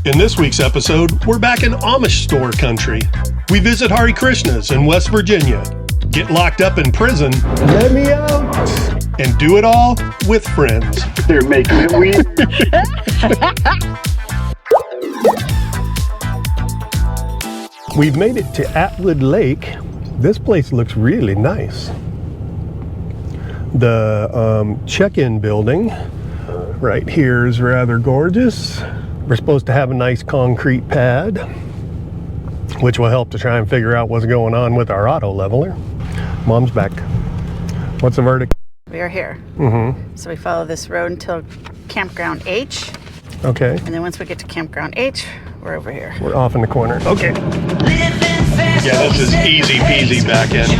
In this week's episode, we're back in Amish store country. We visit Hare Krishna's in West Virginia, get locked up in prison, let me out, and do it all with friends. They're making it weird. We've made it to Atwood Lake. This place looks really nice. The check-in building right here is rather gorgeous. We're supposed to have a nice concrete pad, which will help to try and figure out what's going on with our auto leveler. Mom's back. What's the verdict? We are here. Mm-hmm. So we follow this road until Campground H. Okay. And then once we get to Campground H, we're over here. We're off in the corner. Okay. Yeah, this is easy peasy back in. You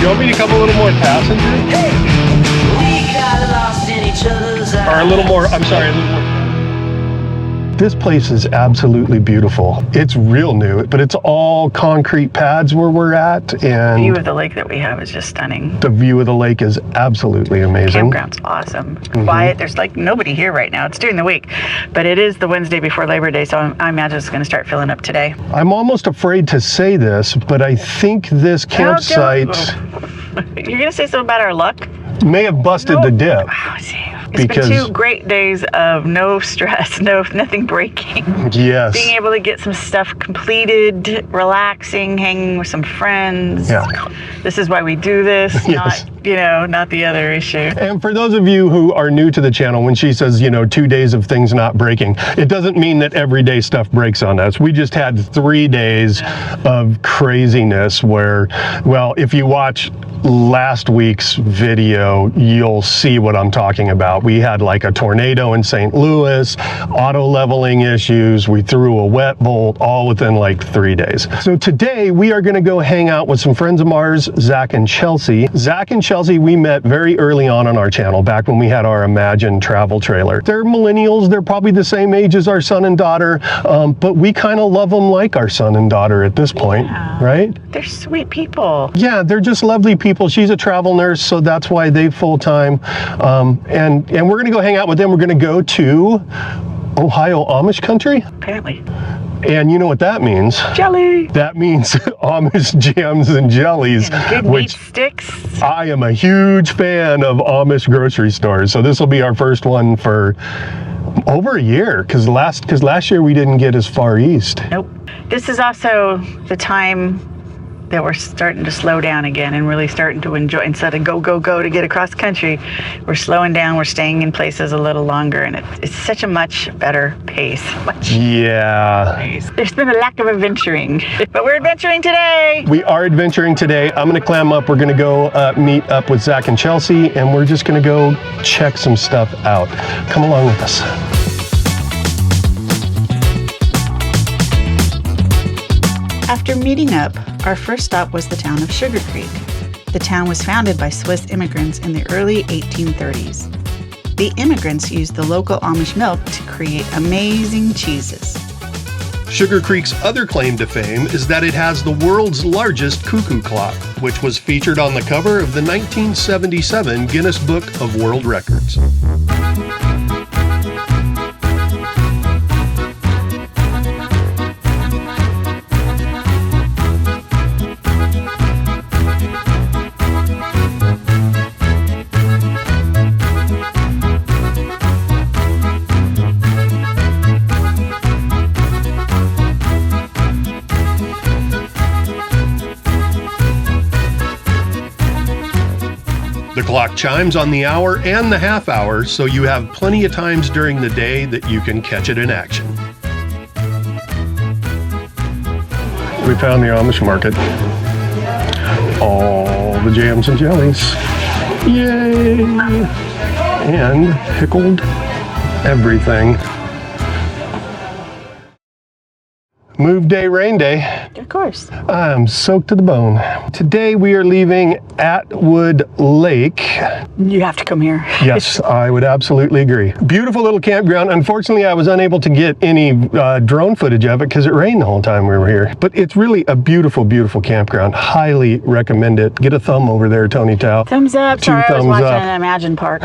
want me to come a little more passenger? Or a little more, I'm sorry, a little more. This place is absolutely beautiful. It's real new, but it's all concrete pads where we're at. And the view of the lake that we have is just stunning. The view of the lake is absolutely amazing. Campground's awesome. Quiet. There's like nobody here right now. It's during the week, but it is the Wednesday before Labor Day, so I imagine it's going to start filling up today. I'm almost afraid to say this, but I think this campsite... You're going to say something about our luck? May have busted the dip. Oh, see. It's been 2 great days of no stress, nothing breaking. Yes. Being able to get some stuff completed, relaxing, hanging with some friends. Yeah. This is why we do this, yes. not the other issue. And for those of you who are new to the channel, when she says, 2 days of things not breaking, it doesn't mean that everyday stuff breaks on us. We just had 3 days of craziness where, well, if you watch last week's video, you'll see what I'm talking about. We had like a tornado in St. Louis, auto leveling issues, we threw a wet bolt, all within like 3 days. So today we are gonna go hang out with some friends of ours, Zach and Chelsey. Zach and Chelsey we met very early on our channel, back when we had our Imagine travel trailer. They're millennials, they're probably the same age as our son and daughter, but we kind of love them like our son and daughter at this point, right? They're sweet people. Yeah, they're just lovely people. She's a travel nurse, so that's why they full-time. And we're gonna go hang out with them. We're gonna go to Ohio Amish Country. Apparently. And you know what that means? Jelly. That means Amish jams and jellies. And good meat sticks. I am a huge fan of Amish grocery stores. So this will be our first one for over a year, because last year we didn't get as far east. Nope. This is also the time that we're starting to slow down again and really starting to enjoy. Instead of go to get across country, we're slowing down, we're staying in places a little longer, and it's such a much better pace. There's been a lack of adventuring, but we're adventuring today. We are adventuring today. I'm gonna clam up. We're gonna go meet up with Zach and Chelsey, and we're just gonna go check some stuff out. Come along with us. After meeting up, our first stop was the town of Sugarcreek. The town was founded by Swiss immigrants in the early 1830s. The immigrants used the local Amish milk to create amazing cheeses. Sugarcreek's other claim to fame is that it has the world's largest cuckoo clock, which was featured on the cover of the 1977 Guinness Book of World Records. The clock chimes on the hour and the half hour, so you have plenty of times during the day that you can catch it in action. We found the Amish market. All the jams and jellies. Yay! And pickled everything. Move day, rain day. Of course. I'm soaked to the bone. Today we are leaving Atwood Lake. You have to come here. Yes, I would absolutely agree. Beautiful little campground. Unfortunately, I was unable to get any drone footage of it because it rained the whole time we were here. But it's really a beautiful, beautiful campground. Highly recommend it. Get a thumb over there, Tony Tao. Thumbs up. Sorry, I was thumbs watching up. an Imagine Park.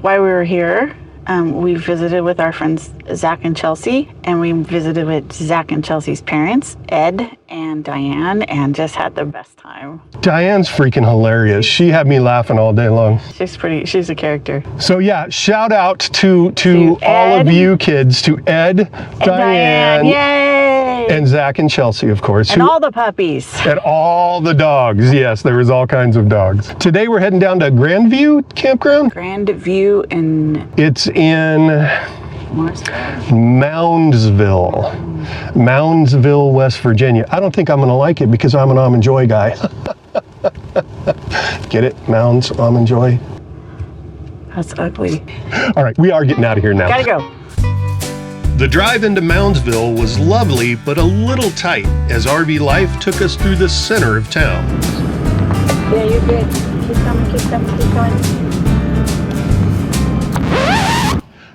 While we were here, we visited with our friends Zach and Chelsey, and we visited with Zach and Chelsey's parents, Ed and Diane, and just had the best time. Diane's freaking hilarious. She had me laughing all day long. She's a character. So yeah, shout out to all Ed, of you kids, to Ed, Diane, yay! and Zach and Chelsey, of course. And all the puppies. And all the dogs. Yes, there was all kinds of dogs. Today we're heading down to Grandview Campground. Grandview in It's in Moundsville, West Virginia. I don't think I'm gonna like it because I'm an Almond Joy guy. Get it? Mounds, Almond Joy. That's ugly. All right, we are getting out of here now. Gotta go. The drive into Moundsville was lovely, but a little tight as RV life took us through the center of town. Yeah, you're good. Keep coming, keep coming, keep coming.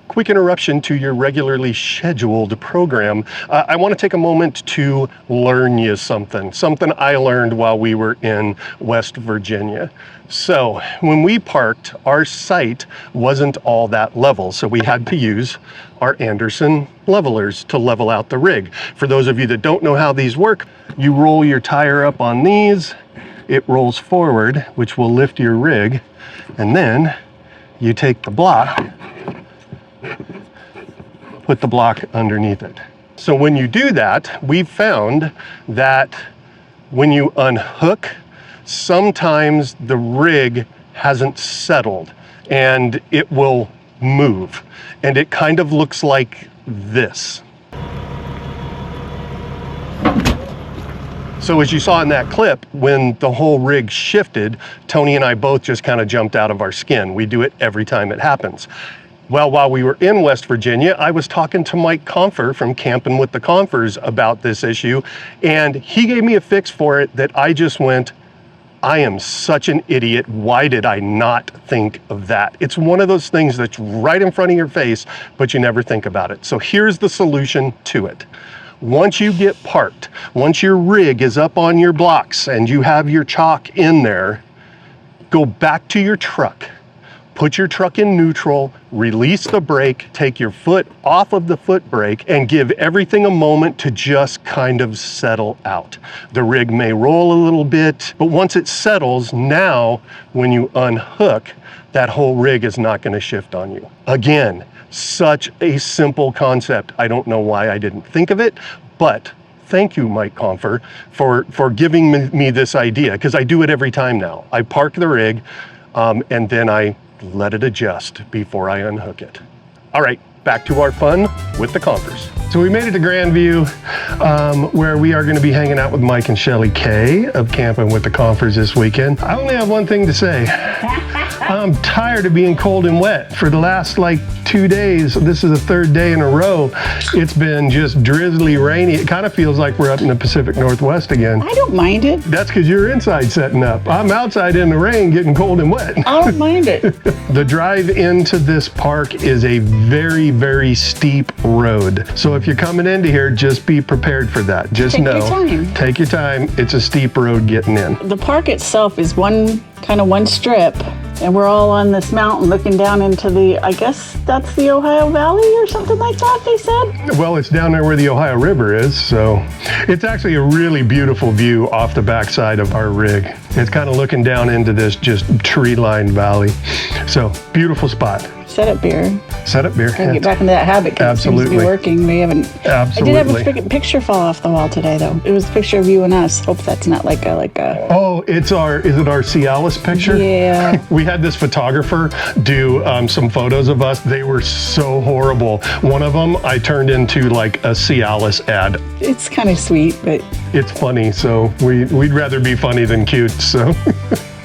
Quick interruption to your regularly scheduled program. I want to take a moment to learn you something I learned while we were in West Virginia. So when we parked, our site wasn't all that level, so we had to use our Anderson levelers to level out the rig. For those of you that don't know how these work, you roll your tire up on these, it rolls forward, which will lift your rig, and then you take the block, put the block underneath it. So when you do that, we've found that when you unhook, sometimes the rig hasn't settled and it will move. And it kind of looks like this. So as you saw in that clip, when the whole rig shifted, Tony and I both just kind of jumped out of our skin. We do it every time it happens. Well, while we were in West Virginia, I was talking to Mike from Campin With The Confers about this issue, and he gave me a fix for it that I just went, I am such an idiot. Why did I not think of that? It's one of those things that's right in front of your face, but you never think about it. So here's the solution to it. Once you get parked, once your rig is up on your blocks and you have your chalk in there, go back to your truck. Put your truck in neutral, release the brake, take your foot off of the foot brake, and give everything a moment to just kind of settle out. The rig may roll a little bit, but once it settles, now when you unhook, that whole rig is not going to shift on you. Again, such a simple concept. I don't know why I didn't think of it, but thank you, Mike Confer, for giving me this idea, because I do it every time now. I park the rig, and then I let it adjust before I unhook it. All right, back to our fun with the Confers. So we made it to Grandview, where we are going to be hanging out with Mike and Shelly Kaye of Campin With The Confers this weekend. I only have one thing to say. I'm tired of being cold and wet. For the last 2 days, this is the third day in a row, it's been just drizzly, rainy. It kind of feels like we're up in the Pacific Northwest again. I don't mind it. That's because you're inside setting up. I'm outside in the rain getting cold and wet. I don't mind it. The drive into this park is a very, very steep road. So if you're coming into here, just be prepared for that. Just know. Take your time. It's a steep road getting in. The park itself is one strip, and we're all on this mountain looking down into the, I guess that's the Ohio Valley or something like that, they said? Well, it's down there where the Ohio River is, so it's actually a really beautiful view off the backside of our rig. It's kind of looking down into this just tree-lined valley. So, beautiful spot. Set up beer. Set up beer. Trying to get back into that habit because it seems to be working. We haven't. Absolutely. I did have a picture fall off the wall today, though. It was a picture of you and us. Hope that's not like a. Oh, is it our Cialis picture? Yeah. We had this photographer do some photos of us. They were so horrible. One of them I turned into a Cialis ad. It's kind of sweet, but it's funny. So we'd rather be funny than cute. So.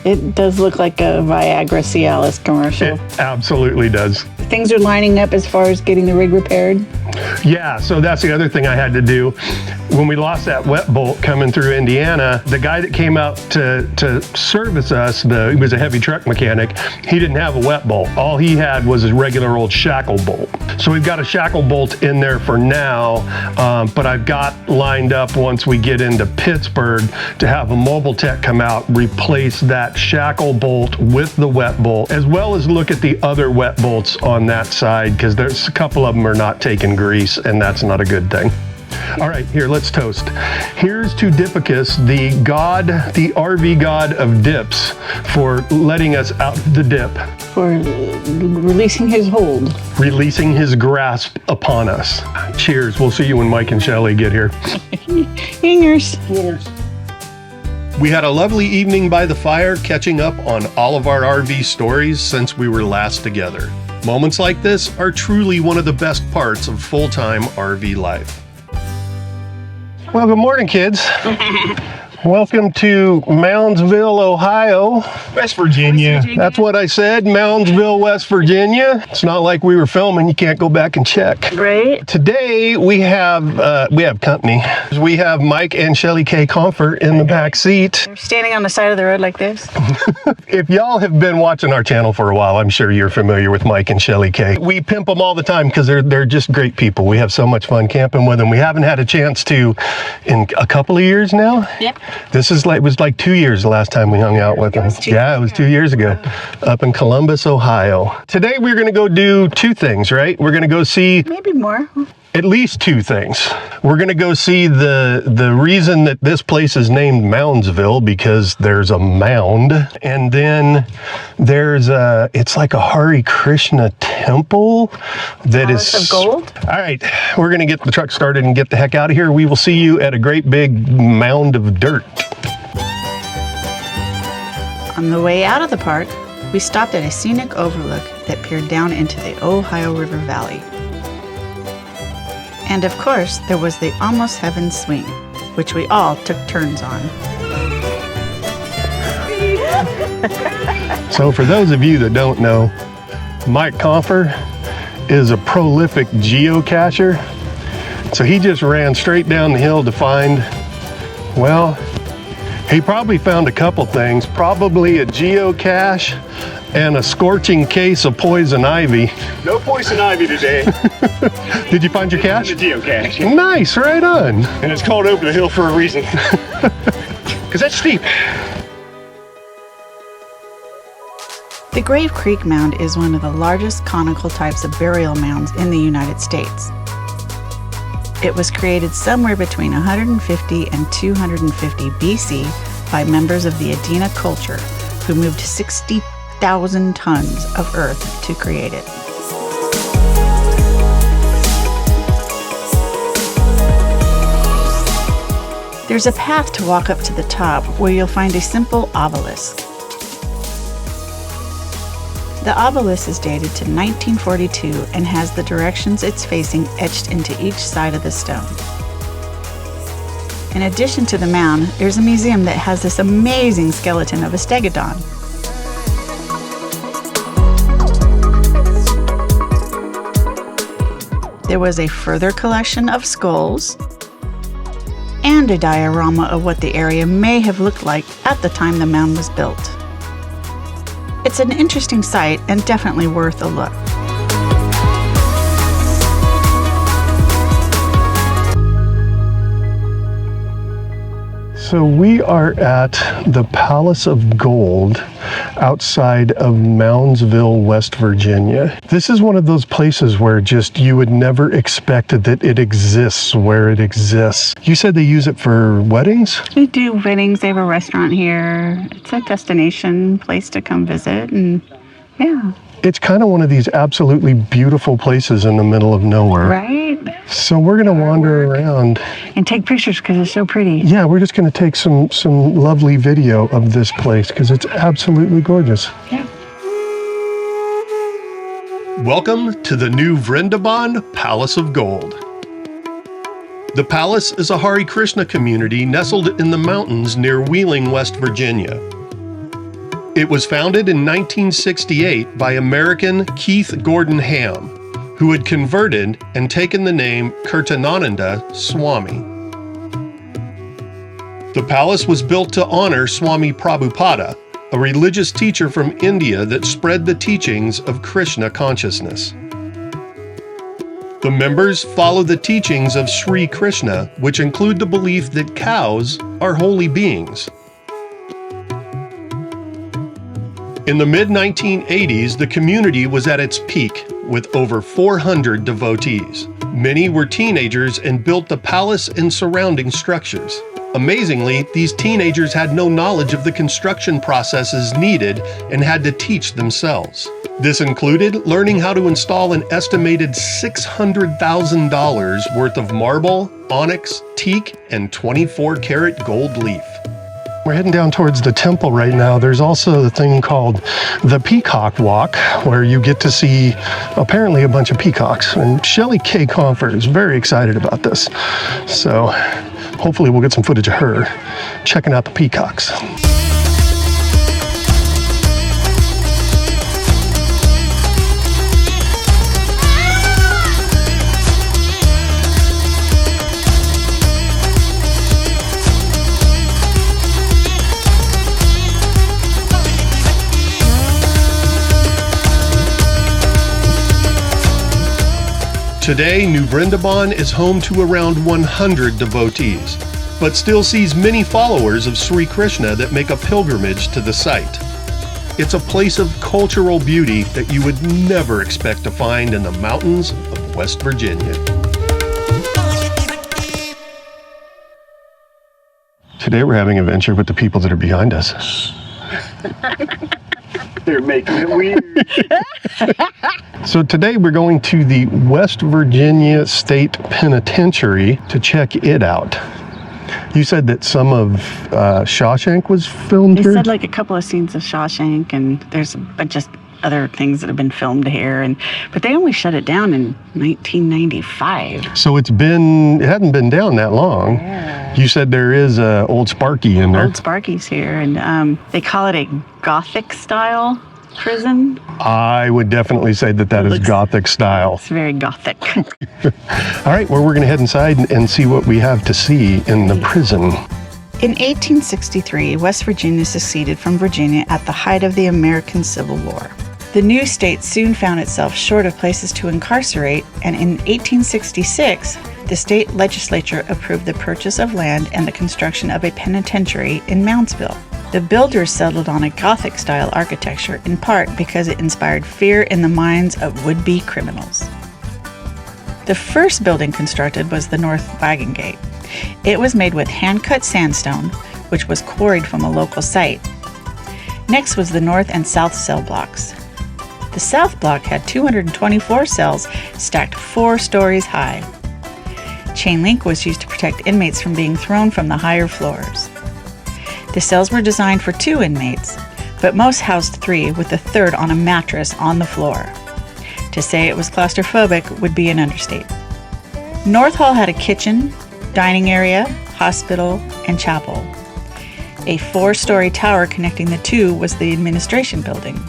It does look like a Viagra Cialis commercial. It absolutely does. Things are lining up as far as getting the rig repaired. Yeah, so that's the other thing I had to do. When we lost that wet bolt coming through Indiana, the guy that came out to service us, he was a heavy truck mechanic, he didn't have a wet bolt. All he had was a regular old shackle bolt. So we've got a shackle bolt in there for now, but I've got lined up once we get into Pittsburgh to have a mobile tech come out, replace that shackle bolt with the wet bolt, as well as look at the other wet bolts on that side, because there's a couple of them are not taking grease, and that's not a good thing. All right, here, let's toast. Here's to Dipicus, the god, the RV god of dips, for letting us out the dip. For releasing his hold. Releasing his grasp upon us. Cheers. We'll see you when Mike and Shelly get here. Fingers. We had a lovely evening by the fire, catching up on all of our RV stories since we were last together. Moments like this are truly one of the best parts of full-time RV life. Well, good morning, kids. Welcome to Moundsville, Ohio. West Virginia. That's what I said, Moundsville, West Virginia. It's not like we were filming. You can't go back and check. Right. Today we have company. We have Mike and Shelly Kaye in the back seat. They're standing on the side of the road like this. If y'all have been watching our channel for a while, I'm sure you're familiar with Mike and Shelly Kaye. We pimp them all the time because they're just great people. We have so much fun camping with them. We haven't had a chance to in a couple of years now. Yep. It was like 2 years the last time we hung out with them. Yeah, it was 2 years ago, up in Columbus, Ohio. Today we're gonna go do two things, right? We're gonna go see Maybe more. at least two things. We're gonna go see the reason that this place is named Moundsville, because there's a mound, and then there's it's like a Hare Krishna temple that Palace is of gold? All right, we're gonna get the truck started and get the heck out of here. We will see you at a great big mound of dirt. On the way out of the park, we stopped at a scenic overlook that peered down into the Ohio River Valley. And of course, there was the Almost Heaven swing, which we all took turns on. So for those of you that don't know, Mike Confer is a prolific geocacher. So he just ran straight down the hill to find, well, he probably found a couple things, probably a geocache and a scorching case of poison ivy. No poison ivy today. Did you find your cache? The geocache. Nice, right on. And it's called over the hill for a reason. Because that's steep. The Grave Creek Mound is one of the largest conical types of burial mounds in the United States. It was created somewhere between 150 and 250 BC by members of the Adena culture, who moved 60,000 tons of earth to create it. There's a path to walk up to the top where you'll find a simple obelisk. The obelisk is dated to 1942 and has the directions it's facing etched into each side of the stone. In addition to the mound, there's a museum that has this amazing skeleton of a stegodon. There was a further collection of skulls and a diorama of what the area may have looked like at the time the mound was built. It's an interesting sight and definitely worth a look. So we are at the Palace of Gold outside of Moundsville, West Virginia. This is one of those places where just you would never expect that it exists where it exists. You said they use it for weddings? We do weddings. They have a restaurant here. It's a destination place to come visit, and yeah. It's kind of one of these absolutely beautiful places in the middle of nowhere. Right? So we're going to wander around. And take pictures because it's so pretty. Yeah, we're just going to take some lovely video of this place because it's absolutely gorgeous. Yeah. Welcome to the new Vrindavan Palace of Gold. The palace is a Hare Krishna community nestled in the mountains near Wheeling, West Virginia. It was founded in 1968 by American Keith Gordon Ham, who had converted and taken the name Kirtanananda Swami. The palace was built to honor Swami Prabhupada, a religious teacher from India that spread the teachings of Krishna consciousness. The members follow the teachings of Sri Krishna, which include the belief that cows are holy beings. In the mid-1980s, the community was at its peak, with over 400 devotees. Many were teenagers and built the palace and surrounding structures. Amazingly, these teenagers had no knowledge of the construction processes needed and had to teach themselves. This included learning how to install an estimated $600,000 worth of marble, onyx, teak, and 24-karat gold leaf. We're heading down towards the temple right now. There's also the thing called the Peacock Walk, where you get to see apparently a bunch of peacocks. And Shelly Kaye is very excited about this. So hopefully we'll get some footage of her checking out the peacocks. Today, New Vrindavan is home to around 100 devotees, but still sees many followers of Sri Krishna that make a pilgrimage to the site. It's a place of cultural beauty that you would never expect to find in the mountains of West Virginia. Today we're having an adventure with the people that are behind us. They're making it weird. So today we're going to the West Virginia State Penitentiary to check it out. You said that some of Shawshank was filmed They here? said like a couple of scenes of Shawshank, and there's a bunch of other things that have been filmed here, but they only shut it down in 1995. So it hadn't been down that long. Yeah. You said there is a old Sparky in there. Old Sparky's here, and they call it a Gothic style prison. I would definitely say that is Gothic style. It's very Gothic. All right, well, we're going to head inside and see what we have to see in the prison. In 1863, West Virginia seceded from Virginia at the height of the American Civil War. The new state soon found itself short of places to incarcerate, and in 1866, the state legislature approved the purchase of land and the construction of a penitentiary in Moundsville. The builders settled on a Gothic-style architecture in part because it inspired fear in the minds of would-be criminals. The first building constructed was the North Wagon Gate. It was made with hand-cut sandstone, which was quarried from a local site. Next was the North and South cell blocks. The South block had 224 cells stacked 4 stories high. Chain link was used to protect inmates from being thrown from the higher floors. The cells were designed for 2 inmates, but most housed 3 with the third on a mattress on the floor. To say it was claustrophobic would be an understatement. North Hall had a kitchen, dining area, hospital, and chapel. A 4-story tower connecting the 2 was the administration building.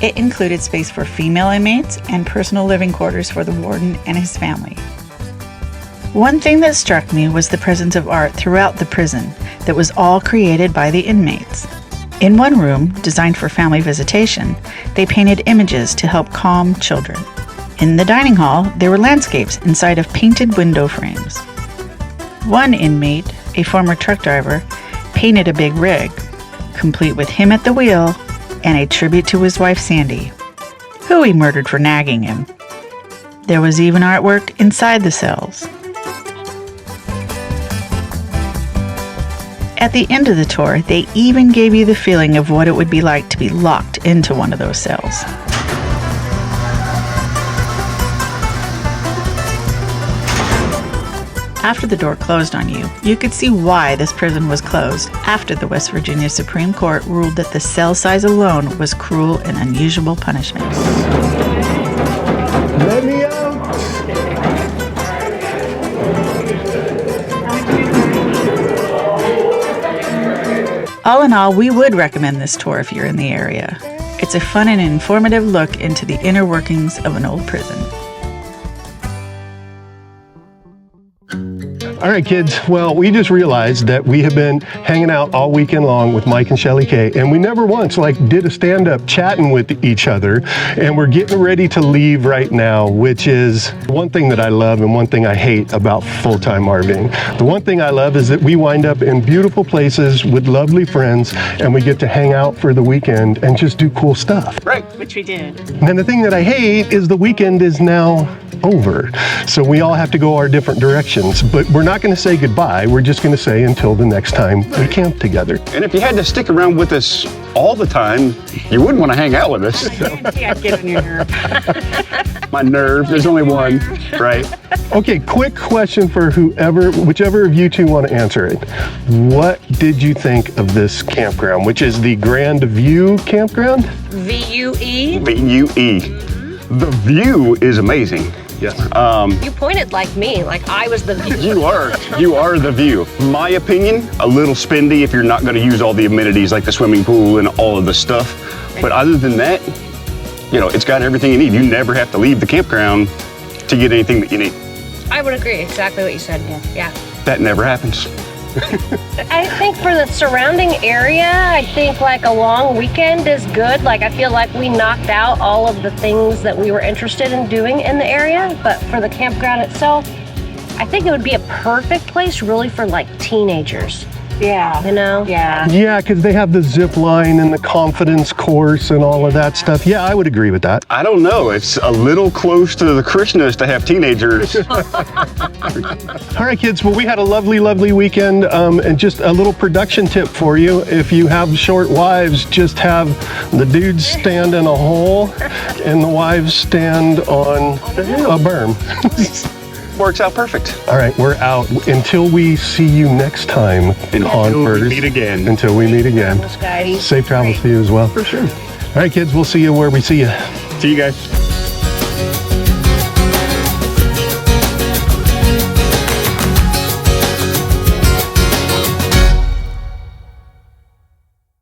It included space for female inmates and personal living quarters for the warden and his family. One thing that struck me was the presence of art throughout the prison that was all created by the inmates. In one room, designed for family visitation, they painted images to help calm children. In the dining hall, there were landscapes inside of painted window frames. One inmate, a former truck driver, painted a big rig, complete with him at the wheel and a tribute to his wife Sandy, who he murdered for nagging him. There was even artwork inside the cells. At the end of the tour, they even gave you the feeling of what it would be like to be locked into one of those cells. After the door closed on you, you could see why this prison was closed after the West Virginia Supreme Court ruled that the cell size alone was cruel and unusual punishment. Let me out! All in all, we would recommend this tour if you're in the area. It's a fun and informative look into the inner workings of an old prison. All right, kids. Well, we just realized that we have been hanging out all weekend long with Mike and Shelly Kaye, and we never once did a stand-up chatting with each other. And we're getting ready to leave right now, which is one thing that I love and one thing I hate about full-time RVing. The one thing I love is that we wind up in beautiful places with lovely friends, and we get to hang out for the weekend and just do cool stuff. Right. Which we did. And the thing that I hate is the weekend is now over. So we all have to go our different directions, but we're not going to say goodbye. We're just going to say until the next time we camp together. And if you had to stick around with us all the time, you wouldn't want to hang out with us. I'd get on your nerve. My nerve, there's only one, right? Okay, quick question for whichever of you two want to answer it. What did you think of this campground, which is the Grand View Campground? VUE? VUE. The view is amazing. Yes. You pointed like me, like I was the view. You are the view. My opinion, a little spendy if you're not going to use all the amenities like the swimming pool and all of the stuff. But other than that, it's got everything you need. You never have to leave the campground to get anything that you need. I would agree, exactly what you said. Yeah. That never happens. I think for the surrounding area, I think like a long weekend is good. Like I feel like we knocked out all of the things that we were interested in doing in the area. But for the campground itself, I think it would be a perfect place really for like teenagers. Yeah. Yeah. Yeah, because they have the zip line and the confidence course and all of that stuff. Yeah, I would agree with that. I don't know. It's a little close to the Krishnas to have teenagers. All right, kids. Well, we had a lovely, lovely weekend. And just a little production tip for you. If you have short wives, just have the dudes stand in a hole and the wives stand on a berm. Works out perfect. All right, we're out. Until we see you next time, Until we meet again. Until we meet again. Guys. Safe travels to you as well. For sure. All right, kids. We'll see you where we see you. See you guys.